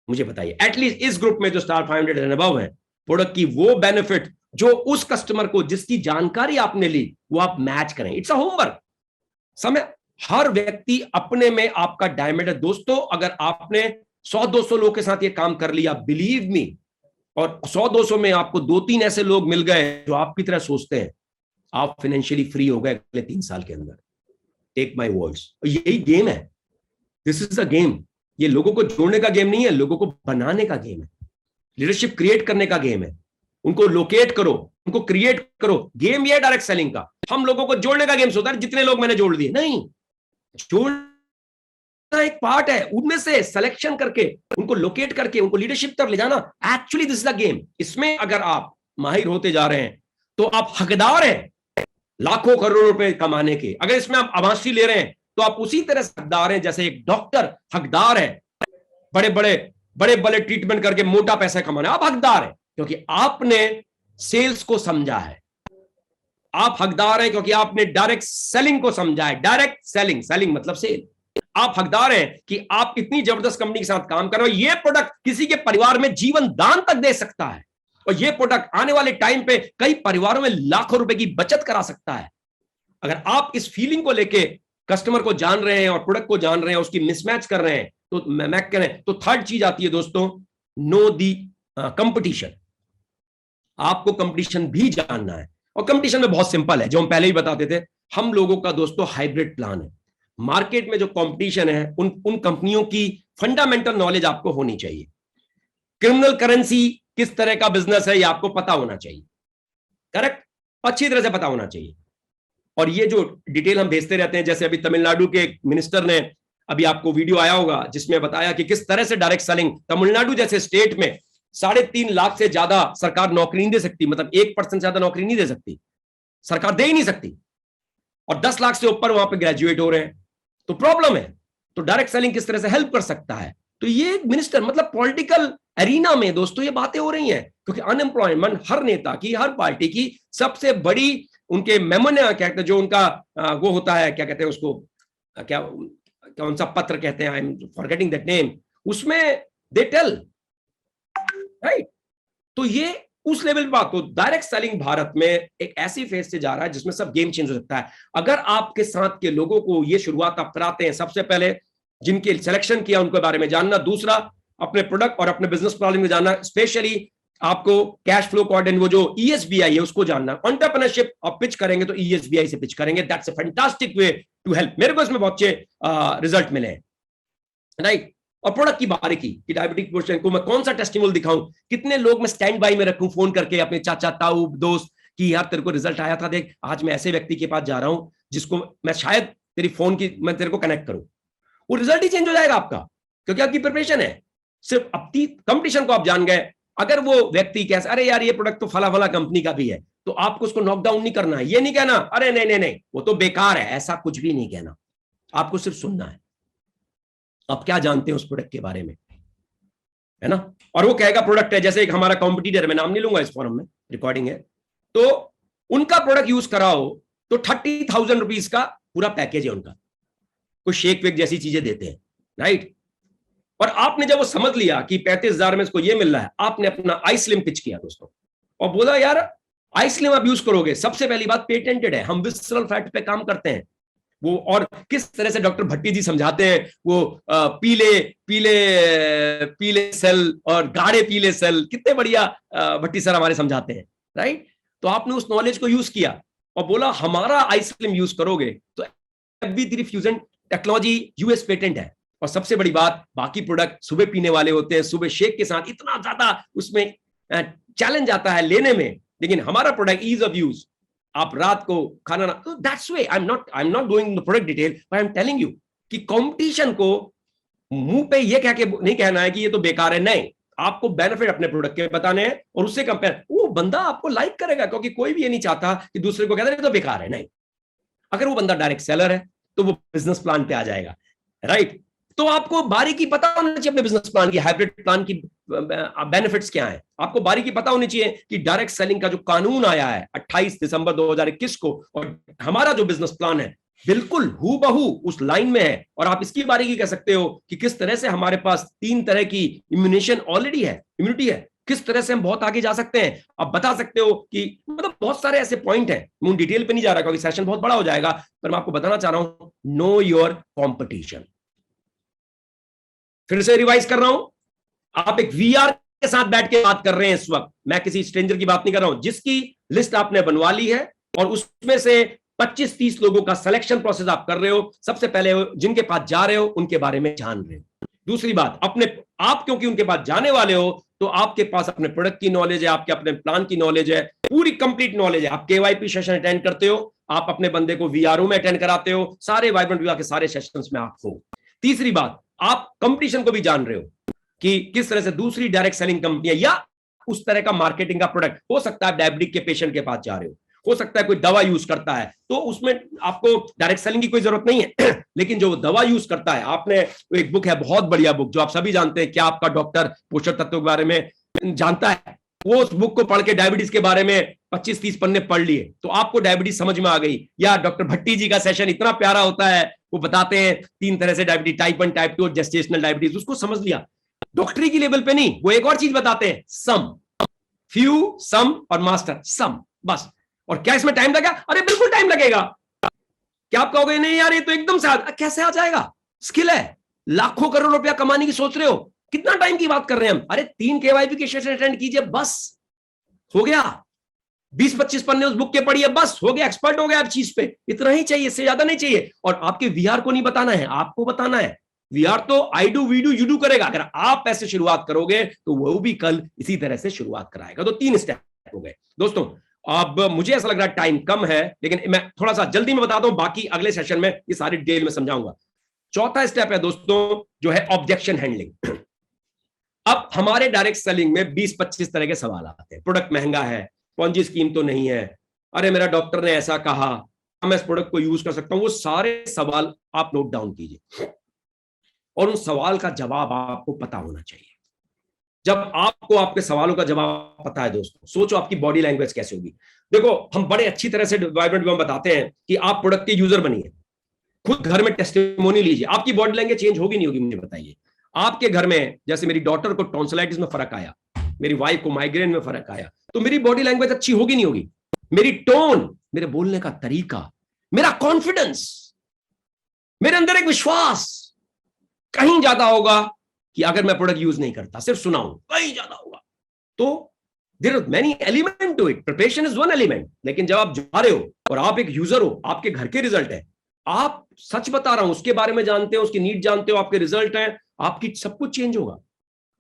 मुझे बताइए। एटलीस्ट इस ग्रुप में जो स्टार 500 एंड अबव है, प्रोडक्ट की वो बेनिफिट जो उस कस्टमर को, जिसकी जानकारी आपने ली, वो आप मैच करें। It's a homework. समय, हर व्यक्ति अपने में आपका डायमीटर दोस्तों। अगर आपने 100-200 लोगों के साथ ये काम कर लिया, बिलीव मी, और 100-200 में आपको 2-3 ऐसे लोग मिल गए जो आपकी तरह सोचते हैं, आप फाइनेंशियली फ्री हो गए अगले 3 साल के अंदर। Take my words. यही गेम है, दिस इज अ गेम। ये लोगों को जोड़ने का गेम नहीं है, लोगों को बनाने का गेम है, लीडरशिप क्रिएट करने का गेम है। उनको लोकेट करो, उनको क्रिएट करो। गेम ये डायरेक्ट सेलिंग का, हम लोगों को जोड़ने का गेम सोचता है, जितने लोग मैंने जोड़ दिए, नहीं, जोड़ना एक पार्ट है, उनमें से सिलेक्शन करके उनको लोकेट करके उनको लीडरशिप तक ले जाना। Actually this is the game. इसमें अगर आप माहिर होते जा रहे हैं तो आप हकदार हैं लाखों करोड़ों रुपए कमाने के। अगर इसमें आप आवासी ले रहे हैं तो आप उसी तरह से हकदार हैं जैसे एक डॉक्टर हकदार है बड़े बड़े ट्रीटमेंट करके मोटा पैसा कमाना। आप हकदार हैं क्योंकि आपने सेल्स को समझा है, आप हकदार हैं क्योंकि आपने डायरेक्ट सेलिंग को समझा है। डायरेक्ट सेलिंग, सेलिंग मतलब सेल। आप हकदार हैं कि आप इतनी जबरदस्त कंपनी के साथ काम कर रहे हो, ये प्रोडक्ट किसी के परिवार में जीवन दान तक दे सकता है, और ये प्रोडक्ट आने वाले टाइम पे कई परिवारों में लाखों रुपए की बचत करा सकता है। अगर आप इस फीलिंग को लेके कस्टमर को जान रहे हैं और प्रोडक्ट को जान रहे हैं, उसकी मिसमैच कर रहे हैं, तो मैं कह रहे हैं, तो थर्ड चीज आती है दोस्तों, नो दी कंपटीशन। आपको कंपटीशन भी जानना है, और कंपटीशन में बहुत सिंपल है, जो हम पहले ही बताते थे। हम लोगों का दोस्तों हाइब्रिड प्लान है। मार्केट में जो कंपटीशन है, उन कंपनियों की फंडामेंटल नॉलेज आपको होनी चाहिए। क्रिमिनल करेंसी किस तरह का बिजनेस है, ये आपको पता होना चाहिए। करेक्ट, अच्छी तरह से पता होना चाहिए। और ये जो डिटेल हम भेजते रहते हैं, जैसे अभी तमिलनाडु के मिनिस्टर ने, अभी आपको वीडियो आया होगा जिसमें बताया कि किस तरह से डायरेक्ट सेलिंग, तमिलनाडु जैसे स्टेट में 3.5 लाख से ज्यादा सरकार नौकरी नहीं दे सकती, मतलब 1% ज्यादा नौकरी नहीं दे सकती, सरकार दे ही नहीं सकती, और 10 लाख से ऊपर वहां पे ग्रेजुएट हो रहे हैं, तो प्रॉब्लम है। तो डायरेक्ट सेलिंग किस तरह से हेल्प कर सकता है। तो ये मिनिस्टर, मतलब पॉलिटिकल एरिना में दोस्तों ये बातें हो रही हैं, क्योंकि अनएम्प्लॉयमेंट हर नेता की, हर पार्टी की सबसे बड़ी, उनके मेमोना कहते हैं, जो उनका वो होता है, क्या कहते हैं उसको, क्या कौन सा पत्र कहते हैं, I am forgetting that name, उसमें दे टेल, राइट। तो ये उस लेवल पे बात। तो डायरेक्ट सेलिंग भारत में एक ऐसी फेज से जा रहा है जिसमें सब गेम चेंज हो सकता है। अगर आपके साथ के लोगों को ये शुरुआत आप कराते हैं, सबसे पहले जिनके सिलेक्शन किया उनके बारे में जानना, दूसरा अपने प्रोडक्ट और अपने बिजनेस प्रॉब्लम में जानना, स्पेशली आपको कैश फ्लो कोऑर्डिनेट, वो जो ईएसबीआई है उसको जानना। एंटरप्रेन्योरशिप आप पिच करेंगे तो ईएसबीआई से पिच करेंगे, that's a fantastic way to help. मेरे को इसमें बहुत अच्छे रिजल्ट मिले हैं, राइट। और प्रोडक्ट की बारीकी कि डायबिटिक पेशेंट को मैं कौन सा टेस्टिमोनियल दिखाऊं, कितने लोग मैं स्टैंड बाई में रखूं, फोन करके अपने चाचा ताऊ दोस्त कि यार तेरे को रिजल्ट आया था, देख आज मैं ऐसे व्यक्ति के पास जा रहा हूं जिसको मैं शायद तेरी फोन की मैं तेरे को कनेक्ट करूं, वो रिजल्ट ही चेंज हो जाएगा आपका, क्योंकि आपकी प्रिपरेशन है। सिर्फ अपनी कंपटीशन को आप जान गए। अगर वो व्यक्ति कैसे, अरे यार ये प्रोडक्ट तो फला फला कंपनी का भी है, तो आपको उसको नॉकडाउन नहीं करना है। ये नहीं कहना अरे नहीं नहीं नहीं वो तो बेकार है, ऐसा कुछ भी नहीं कहना। आपको सिर्फ सुनना है आप क्या जानते हैं उस प्रोडक्ट के बारे में, है ना। और वो कहेगा प्रोडक्ट है, जैसे एक हमारा कॉम्पिटिटर, मैं नाम नहीं लूंगा इस फॉरम में, रिकॉर्डिंग है, तो उनका प्रोडक्ट यूज कराओ तो 30,000 रुपीज का पूरा पैकेज है उनका, कुछ शेक वेक जैसी चीजें देते हैं, राइट। और आपने जब वो समझ लिया कि 35,000 में इसको ये मिल रहा है, आपने अपना आईस्लिम पिच किया दोस्तों, और बोला यार आईस्लिम आप यूज करोगे, सबसे पहली बात पेटेंटेड है, हम विसरल फैट पे काम करते हैं वो। और किस तरह से डॉक्टर भट्टी जी समझाते हैं, वो पीले पीले पीले सेल और गाढ़े पीले सेल, कितने बढ़िया भट्टी सर हमारे समझाते हैं, राइट। तो आपने उस नॉलेज को यूज किया और बोला हमारा आईस्लिम यूज करोगे तो FB3 fusion technology US patent है। और सबसे बड़ी बात, बाकी प्रोडक्ट सुबह पीने वाले होते हैं, सुबह शेक के साथ इतना ज्यादा उसमें चैलेंज आता है लेने में, लेकिन हमारा प्रोडक्ट ईज ऑफ यूज, आप रात को खाना ना, तो that's way I am not going the product detail, but I am telling you कि कंपटीशन को मुंह पे ये कह के नहीं कहना है कि ये तो बेकार है, नहीं, आपको बेनिफिट अपने प्रोडक्ट के बताने हैं और उससे कंपेयर, वो बंदा आपको लाइक करेगा, क्योंकि कोई भी ये नहीं चाहता कि दूसरे को कहता है तो बेकार है, नहीं। अगर वो बंदा डायरेक्ट सेलर है तो वो बिजनेस प्लान पे आ जाएगा, राइट। तो आपको बारीकी पता होना चाहिए अपने बिजनेस प्लान की, हाइब्रिड प्लान की बेनिफिट्स क्या है, आपको बारीकी पता होनी चाहिए कि डायरेक्ट सेलिंग का जो कानून आया है 28 दिसंबर 2021 को, और हमारा जो बिजनेस प्लान है बिल्कुल हूबहू उस लाइन में है। और आप इसकी बारीकी कह सकते हो कि किस तरह से हमारे पास 3 तरह की इम्यूनेशन ऑलरेडी है, इम्यूनिटी है, किस तरह से हम बहुत आगे जा सकते हैं। आप बता सकते हो कि मतलब बहुत सारे ऐसे पॉइंट हैं, मैं डिटेल पे नहीं जा रहा क्योंकि सेशन बहुत बड़ा हो जाएगा, पर मैं आपको बताना चाह रहा हूं, नो योर कॉम्पिटिशन। फिर से रिवाइज कर रहा हूं, आप एक वीआर के साथ बैठ के बात कर रहे हैं इस वक्त, मैं किसी स्ट्रेंजर की बात नहीं कर रहा हूं, जिसकी लिस्ट आपने बनवा ली है और उसमें से 25-30 लोगों का सिलेक्शन प्रोसेस आप कर रहे हो। सबसे पहले जिनके पास जा रहे हो उनके बारे में जान रहे हो। दूसरी बात, अपने आप क्योंकि उनके पास जाने वाले हो तो आपके पास अपने प्रोडक्ट की नॉलेज है, आपके अपने प्लान की नॉलेज है, पूरी कंप्लीट नॉलेज है। आप केवाईपी सेशन अटेंड करते हो, आप अपने बंदे को वीआरओ में अटेंड कराते हो, सारे वाइब्रेंट विवा के सारे सेशंस में आप हो। तीसरी बात, आप कंपटीशन को भी जान रहे हो कि किस तरह से दूसरी डायरेक्ट सेलिंग कंपनियां या उस तरह का मार्केटिंग का प्रोडक्ट, हो सकता है डायबिटिक के पेशेंट के पास जा रहे हो सकता है कोई दवा यूज करता है, तो उसमें आपको डायरेक्ट सेलिंग की कोई जरूरत नहीं है लेकिन जो दवा यूज करता है, आपने एक बुक है बहुत बढ़िया बुक जो आप सभी जानते हैं, क्या आपका डॉक्टर पोषक तत्वों के बारे में जानता है, वो उस बुक को पढ़ के डायबिटीज के बारे में 25-30 पन्ने पढ़ लिए तो आपको डायबिटीज समझ में आ गई। या डॉक्टर भट्टी जी का सेशन इतना प्यारा होता है, वो बताते हैं 3 तरह से diabetes, type 1, type 2, gestational diabetes, उसको समझ लिया। डॉक्टरी की लेवल पे नहीं, वो एक और चीज बताते हैं, सम, फ्यू, सम और मास्टर, सम, बस। और क्या इसमें टाइम लगा? अरे बिल्कुल टाइम लगेगा। क्या आप कहोगे नहीं यार ये तो एकदम से कैसे आ जाएगा? स्किल है, लाखों करोड़ रुपया कमाने की सोच रहे हो, कितना टाइम की बात कर रहे हैं हम? अरे 3 केवाईपी के सेशन अटेंड कीजिए, बस हो गया। 20-25 पन्ने उस बुक के पढ़िए, बस हो गया, एक्सपर्ट हो गया आप चीज पे। इतना ही चाहिए, इससे ज्यादा नहीं चाहिए। और आपके वीआर को नहीं बताना है, आपको बताना है। वीआर तो I do, we do, you do करेगा। अगर आप ऐसे शुरुआत करोगे तो वो भी कल इसी तरह से शुरुआत कराएगा। तो 3 स्टेप हो गए दोस्तों। अब मुझे ऐसा लग रहा है टाइम कम है, लेकिन मैं थोड़ा सा जल्दी में बताता हूं, बाकी अगले सेशन में ये सारी डिटेल में समझाऊंगा। चौथा स्टेप है दोस्तों, जो है ऑब्जेक्शन हैंडलिंग। अब हमारे डायरेक्ट सेलिंग में 20-25 तरह के सवाल आते हैं। प्रोडक्ट महंगा है, पॉन्जी स्कीम तो नहीं है, अरे मेरा डॉक्टर ने ऐसा कहा, मैं इस प्रोडक्ट को यूज कर सकता हूं। वो सारे सवाल आप नोट डाउन कीजिए और उन सवाल का जवाब आपको पता होना चाहिए। जब आपको आपके सवालों का जवाब पता है दोस्तों, सोचो आपकी बॉडी लैंग्वेज कैसे होगी। देखो हम बड़े अच्छी तरह से वाइब्रेंट विवा बताते हैं कि आप प्रोडक्ट के यूजर बनिए, खुद घर में टेस्टिमोनी लीजिए, आपकी बॉडी लैंग्वेज चेंज होगी नहीं होगी मुझे बताइए। आपके घर में जैसे मेरी डॉटर को टॉन्सिलाइटिस में फर्क आया, मेरी वाइफ को माइग्रेन में फर्क आया, तो मेरी बॉडी लैंग्वेज अच्छी होगी नहीं होगी? मेरी टोन, मेरे बोलने का तरीका, मेरा कॉन्फिडेंस, मेरे अंदर एक विश्वास कहीं ज्यादा होगा कि अगर मैं प्रोडक्ट यूज नहीं करता, सिर्फ सुनाऊं, कहीं ज्यादा होगा। तो there are many element to it, preparation is one element. लेकिन जब आप जा रहे हो और आप एक यूजर हो, आपके घर के रिजल्ट है, आप सच बता रहा हूं, उसके बारे में जानते हो, उसकी नीड जानते हो, आपके रिजल्ट हैं, आपकी सब कुछ चेंज होगा।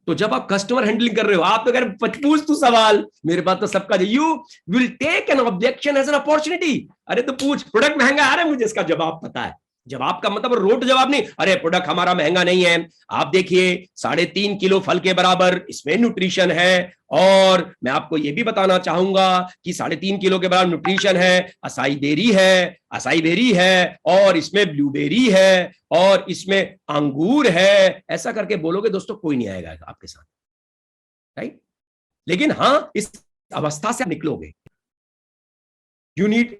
तो जब आप कस्टमर हैंडलिंग कर रहे हो, आप तो अगर पूछ तू सवाल, मेरे पास तो सबका, you will take an objection as an opportunity. अरे तो पूछ, प्रोडक्ट महंगा है, अरे मुझे इसका जवाब पता है। जवाब का मतलब रोट जवाब नहीं, अरे प्रोडक्ट हमारा महंगा नहीं है, आप देखिए 3.5 किलो फल के बराबर इसमें न्यूट्रिशन है, और मैं आपको यह भी बताना चाहूंगा कि 3.5 किलो के बराबर न्यूट्रिशन है, असाई बेरी है, और इसमें ब्लूबेरी है, और इसमें अंगूर है। ऐसा करके बोलोगे दोस्तों, कोई नहीं आएगा आपके साथ, राइट? लेकिन हां, इस अवस्था से निकलोगे, यू नीड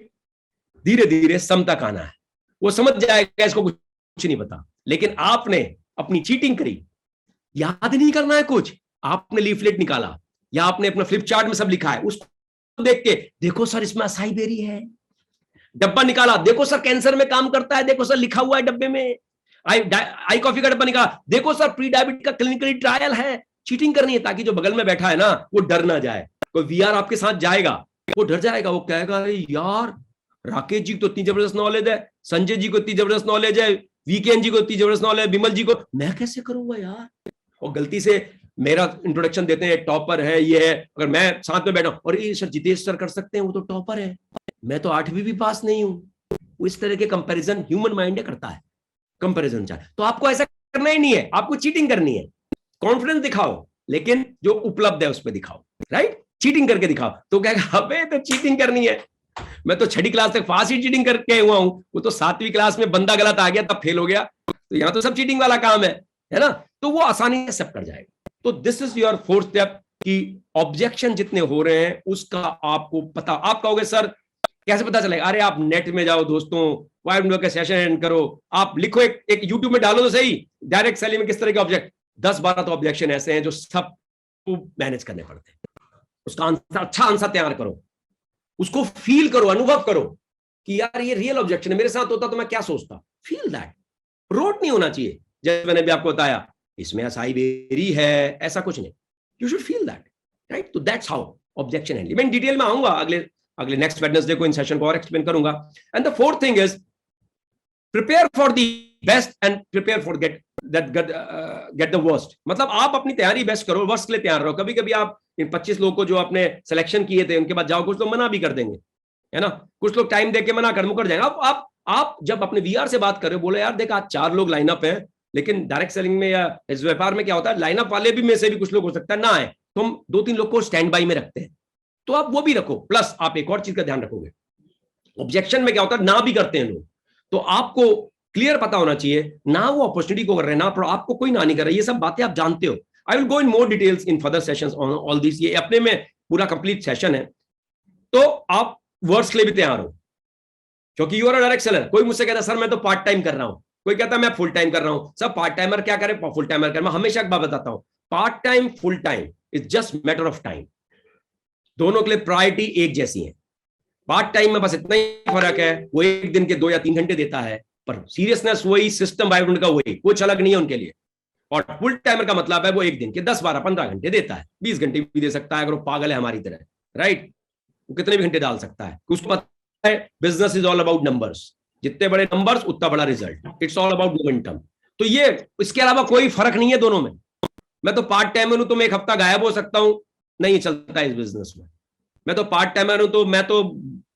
धीरे धीरे सम तक आना है। वो समझ जाएगा इसको कुछ नहीं पता, लेकिन आपने अपनी चीटिंग करी, याद नहीं करना है कुछ, आपने लीफलेट निकाला या आपने अपना फ्लिप चार्ट में सब लिखा है, उसको देख के देखो सर इसमें असाई बेरी है, डब्बा निकाला, देखो सर कैंसर में काम करता है, देखो सर लिखा हुआ है डब्बे में, आई कॉफी का डब्बा निकाला, देखो सर प्री डायबिटिक का क्लिनिकली ट्रायल है। चीटिंग करनी है ताकि जो बगल में बैठा है ना वो डर ना जाए। कोई वीआर आपके साथ जाएगा, वो डर जाएगा, वो कहेगा अरे यार राकेश जी को तो इतनी जबरदस्त नॉलेज है, संजय जी को इतनी जबरदस्त नॉलेज है, वीकेएन जी को इतनी जबरदस्त नॉलेज है, विमल जी को, मैं कैसे करूंगा यार? और गलती से मेरा इंट्रोडक्शन देते हैं, टॉपर है ये है, अगर मैं साथ में बैठा और ये सर जितेश सर कर सकते हैं, वो तो टॉपर है, मैं तो 8वीं भी पास नहीं हूं। वो इस तरह के कंपैरिजन ह्यूमन माइंड करता है, कंपैरिजन चाहे। तो आपको ऐसा करना ही नहीं है, आपको चीटिंग करनी है। कॉन्फिडेंस दिखाओ, लेकिन जो उपलब्ध है उस पर दिखाओ, राइट? चीटिंग करके दिखाओ तो कहेगा अबे तो चीटिंग करनी है, मैं तो 6ठी क्लास तक पास ही चीटिंग करके हुआ हूं, वो तो 7वीं क्लास में बंदा गलत आ गया तब फेल हो गया, तो यहां तो सब चीटिंग वाला काम है ना? तो वो आसानी से एक्सेप्ट कर जाएगा। तो this is your 4th step कि ऑब्जेक्शन जितने हो रहे हैं उसका आपको पता। आप कहोगे सर कैसे पता चलेगा? अरे आप नेट में जाओ दोस्तों, वाइब्रेंट का सेशन अटेंड करो, आप लिखो, एक यूट्यूब में डालो तो सही, डायरेक्ट सेलिंग में किस तरह के ऑब्जेक्ट, 10-12 तो ऑब्जेक्शन ऐसे हैं जो सबको मैनेज करने पड़ते हैं। उसका आंसर, अच्छा आंसर तैयार करो, उसको फील करो, अनुभव करो कि यार ये रियल ऑब्जेक्शन है, मेरे साथ होता तो मैं क्या सोचता। फील दैट, रोट नहीं होना चाहिए। जैसे मैंने भी आपको बताया इसमें असाई बेरी है, ऐसा कुछ नहीं, you should feel that, right? तो दैट्स हाउ ऑब्जेक्शन हैंडलिंग। मैं डिटेल में आऊंगा अगले नेक्स्ट वेडनेसडे को इन सेशन को और एक्सप्लेन करूंगा। And the 4th thing is prepare for the best and prepare for get the worst. मतलब आप अपनी तैयारी बेस्ट करो, वर्स्ट के लिए तैयार रहो। कभी कभी आप इन 25 लोगों को जो आपने सिलेक्शन किए थे उनके बाद जाओ, कुछ लोग मना भी कर देंगे, है ना? कुछ लोग टाइम देके मना कर मुकर जाएंगे। आप जब अपने वीआर से बात कर रहे हो, बोले यार देख आज 4 लोग लाइनअप है, लेकिन डायरेक्ट सेलिंग में या इस व्यापार में क्या होता है, लाइनअप वाले भी में से भी कुछ लोग हो सकता है ना आए, तो हम 2-3 लोग को स्टैंड बाई में रखते हैं, तो आप वो भी रखो। प्लस आप एक और चीज का ध्यान रखोगे, ऑब्जेक्शन में क्या होता है, ना भी करते हैं लोग, तो आपको क्लियर पता होना चाहिए ना वो अपॉर्चुनिटी को कर रहे हैं, ना आपको कोई ना नहीं कर रहा है। ये सब बातें आप जानते हो। I will go in more details in further sessions on all this. ये अपने में पूरा कंप्लीट सेशन है, तो आप वर्ड्स के लिए भी तैयार हो, क्योंकि यू आर डायरेक्ट सेलर। कोई मुझसे कहता सर मैं तो पार्ट टाइम कर रहा हूं, कोई कहता मैं फुल टाइम कर रहा हूं। सब पार्ट टाइमर क्या करे, फुल टाइमर करे। मैं हमेशा एक बात बताता हूं, part time full time is just matter of time. दोनों के लिए प्रायोरिटी एक जैसी है। पार्ट टाइम में बस इतना ही फर्क है, वो एक दिन के 2 या 3 घंटे देता है, पर सीरियसनेस वही, सिस्टम वाइब्रेंट का वही, कुछ अलग नहीं है उनके लिए। और फुल टाइमर का मतलब है वो एक दिन के 10, 12, 15 घंटे देता है, 20 घंटे भी दे सकता है अगर वो पागल है हमारी तरह, राइट। वो कितने भी घंटे डाल सकता है, उसको पता है business is all about numbers. जितने बड़े नंबर्स उतना बड़ा result, it's all about momentum. तो ये, इसके अलावा कोई फर्क नहीं है दोनों में। मैं तो पार्ट टाइमर हूं तो मैं एक हफ्ता गायब हो सकता हूं, नहीं चलता है इस बिजनेस में। मैं तो पार्ट टाइमर हूं तो मैं तो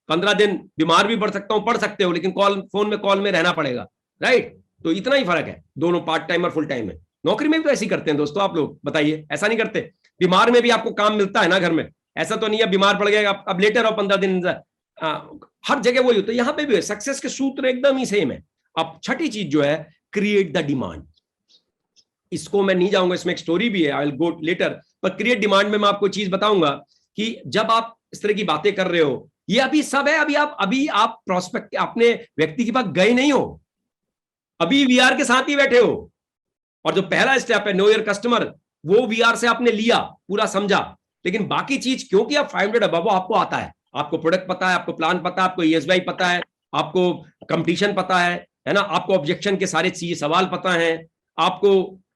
15 दिन बीमार भी पड़ सकता हूं, पढ़ सकते हो, लेकिन कॉल में रहना पड़ेगा, राइट। तो इतना ही फर्क है दोनों पार्ट टाइम और फुल टाइम में। नौकरी में भी तो ऐसे ही करते हैं दोस्तों, आप लोग बताइए, ऐसा नहीं करते? बीमार में भी आपको काम मिलता है ना घर में, ऐसा तो नहीं है बीमार पड़ गया अब लेटर रहो 15 दिन। हर जगह वही होता है, यहां पे भी है। सक्सेस के सूत्र एकदम ही सेम है। अब छठी चीज जो है, क्रिएट द डिमांड। इसको मैं नहीं जाऊंगा, इसमें एक स्टोरी भी है, आई विल गो लेटर। पर क्रिएट डिमांड में मैं आपको चीज बताऊंगा कि जब आप इस तरह की बातें कर रहे हो, ये अभी सब है, अभी आप प्रोस्पेक्ट अपने व्यक्ति के पास गए नहीं हो, अभी वीआर के साथ ही बैठे हो। और जो पहला स्टेप है नो योर कस्टमर, वो वीआर से आपने लिया, पूरा समझा, लेकिन बाकी चीज क्योंकि आप 500 अबव आपको आता है, आपको प्रोडक्ट पता है, आपको प्लान पता है, आपको ईएसबी पता है, आपको कंपटीशन पता है ना, आपको ऑब्जेक्शन के सारे चीज सवाल पता है, आपको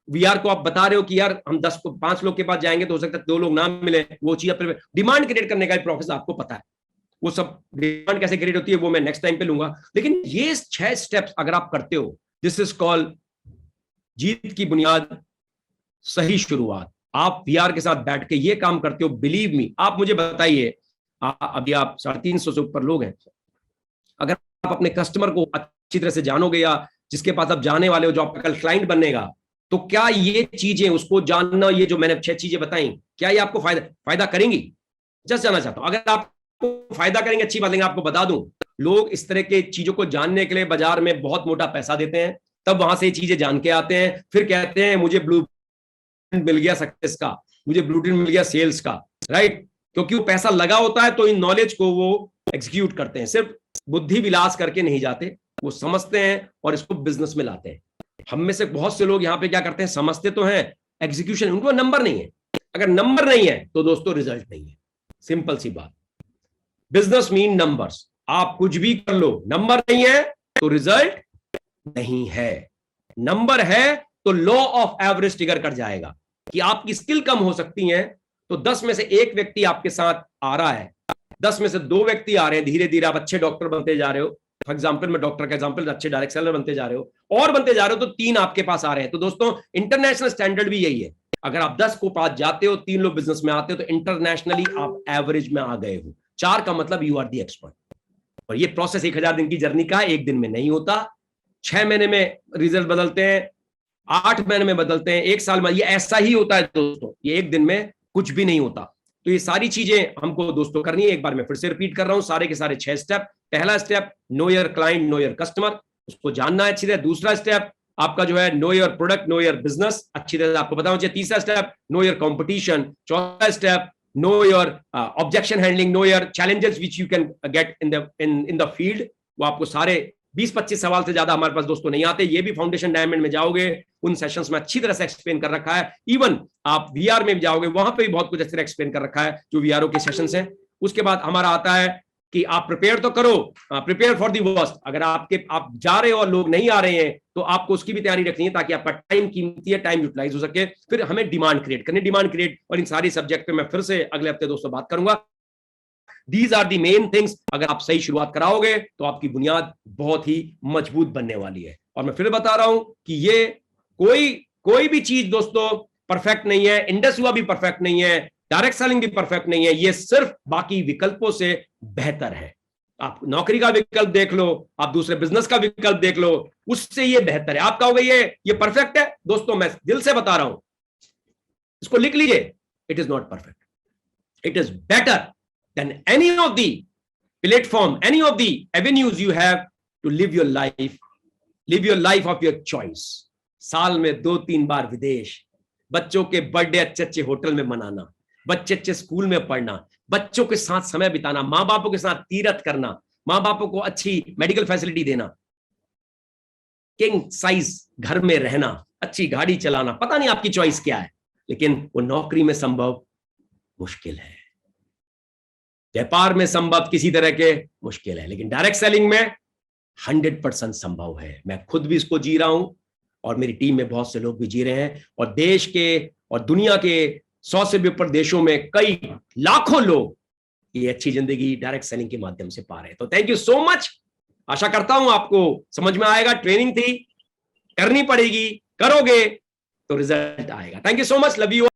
वीआर को आप बता रहे हो कि यार हम 5 लोग के पास जाएंगे तो हो सकता है 2 लोग ना मिले, वो चीज डिमांड क्रिएट करने का प्रोसेस आपको पता है। वो सब डिमांड कैसे क्रिएट होती है वो मैं नेक्स्ट टाइम पे लूंगा, लेकिन ये 6 स्टेप्स अगर आप करते हो, दिस इज कॉल्ड जीत की बुनियाद, सही शुरुआत। आप वीआर के साथ बैठ के ये काम करते हो, बिलीव मी। आप मुझे बताइए, अभी आप 350 से ऊपर लोग हैं, अगर आप अपने कस्टमर को अच्छी तरह से जानोगे या जिसके पास आप जाने वाले हो, जो आपका कल क्लाइंट बनेगा, तो क्या ये चीजें उसको जानना, ये जो मैंने 6 चीजें बताई, क्या ये आपको फायदा करेंगी? जस्ट जानना चाहता हूं। अगर आपको फायदा करेंगे अच्छी बात, लेकिन आपको बता दूं, लोग इस तरह के चीजों को जानने के लिए बाजार में बहुत मोटा पैसा देते हैं, तब वहां से ये चीजें जान के आते हैं, फिर कहते हैं मुझे ब्लू मिल गया सक्सेस का, मुझे ब्लूप्रिंट मिल गया सेल्स का, राइट। क्योंकि वो पैसा लगा होता है तो इन नॉलेज को वो एग्जीक्यूट करते हैं, सिर्फ बुद्धि विलास करके नहीं जाते, वो समझते हैं और इसको बिजनेस में लाते हैं। हम में से बहुत से लोग यहाँ पे क्या करते हैं, समझते तो हैं, एग्जीक्यूशन उनको नंबर नहीं है। अगर नंबर नहीं है तो दोस्तों रिजल्ट नहीं है, सिंपल सी बात। Business mean numbers. आप कुछ भी कर लो, नंबर नहीं है तो रिजल्ट नहीं है। नंबर है तो लॉ ऑफ एवरेज ट्रिगर कर जाएगा कि आपकी स्किल कम हो सकती है, तो 10 में से 1 व्यक्ति आपके साथ आ रहा है, 10 में से 2 व्यक्ति आ रहे हैं, धीरे धीरे आप अच्छे डॉक्टर बनते जा रहे हो, फॉर एग्जाम्पल मैं डॉक्टर का एग्जाम्पल, अच्छे डायरेक्ट सेलर बनते जा रहे हो और बनते जा रहे हो, तो 3 आपके पास आ रहे हैं। तो दोस्तों इंटरनेशनल स्टैंडर्ड भी यही है, अगर आप 10 को पास जाते हो, 3 लोग बिजनेस में आते हो, तो इंटरनेशनली आप एवरेज में आ गए हो। 4 का मतलब यू आर दी एक्सपर्ट। और ये प्रोसेस 1000 दिन की जर्नी का है, एक दिन में नहीं होता। 6 महीने में रिजल्ट बदलते हैं, 8 महीने में बदलते हैं, 1 साल में, ये ऐसा ही होता है दोस्तों, ये एक दिन में कुछ भी नहीं होता। तो ये सारी चीजें हमको दोस्तों करनी है। एक बार मैं फिर से रिपीट कर रहा हूं, सारे के सारे 6 स्टेप। पहला step know your client, know your customer, उसको जानना है अच्छी तरह। दूसरा स्टेप आपका जो है know your product, know your business, अच्छी तरह आपको पता होना चाहिए। तीसरा स्टेप नो योर कॉम्पिटिशन। चौथा step know your objection handling, know your challenges which you can get in the field. वो आपको सारे 20-25 सवाल से ज्यादा हमारे पास दोस्तों नहीं आते, ये भी फाउंडेशन डायमंड में जाओगे, उन सेशंस में अच्छी तरह से एक्सप्लेन कर रखा है। इवन आप वीआर में भी जाओगे, वहां पे भी बहुत कुछ अच्छी तरह एक्सप्लेन कर रखा है, जो वीआरओ के सेशंस हैं। उसके बाद हमारा आता है कि आप प्रिपेयर तो करो, प्रिपेयर फॉर द वर्स्ट। अगर आप जा रहे हो और लोग नहीं आ रहे हैं, तो आपको उसकी भी तैयारी रखनी है, ताकि आपका टाइम कीमती है, टाइम यूटिलाइज हो सके। फिर हमें डिमांड क्रिएट करनी, डिमांड क्रिएट, और इन सारी सब्जेक्ट पे मैं फिर से अगले हफ्ते दोस्तों बात करूंगा। These are the main things। अगर आप सही शुरुआत कराओगे तो आपकी बुनियाद बहुत ही मजबूत बनने वाली है। और मैं फिर बता रहा हूं कि ये कोई भी चीज दोस्तों परफेक्ट नहीं है, इंडस्विवा भी परफेक्ट नहीं है, डायरेक्ट सेलिंग भी परफेक्ट नहीं है, ये सिर्फ बाकी विकल्पों से बेहतर है। आप नौकरी का विकल्प देख लो, आप दूसरे बिजनेस का विकल्प देख लो, उससे ये बेहतर है। आप कहोगे ये परफेक्ट है, दोस्तों मैं दिल से बता रहा हूं, इसको लिख लीजिए, it is not perfect, it is better than any of the platform, any of the avenues you have to live your life of your choice। साल में 2-3 बार विदेश, बच्चों के बर्थडे अच्छे अच्छे होटल में मनाना, बच्चे अच्छे स्कूल में पढ़ना, बच्चों के साथ समय बिताना, माँ बापों के साथ तीरथ करना, माँ बापों को अच्छी मेडिकल फैसिलिटी देना, किंग साइज घर में रहना, अच्छी गाड़ी चलाना, पता नहीं आपकी चॉइस क्या है, लेकिन वो नौकरी में संभव मुश्किल है, व्यापार में संभव किसी तरह के मुश्किल है, लेकिन डायरेक्ट सेलिंग में 100% संभव है। मैं खुद भी इसको जी रहा हूं और मेरी टीम में बहुत से लोग भी जी रहे हैं, और देश के और दुनिया के 100 से भी ऊपर देशों में कई लाखों लोग ये अच्छी जिंदगी डायरेक्ट सेलिंग के माध्यम से पा रहे हैं। तो थैंक यू सो मच, आशा करता हूं आपको समझ में आएगा। ट्रेनिंग थी, करनी पड़ेगी, करोगे तो रिजल्ट आएगा। Thank you so much, love you.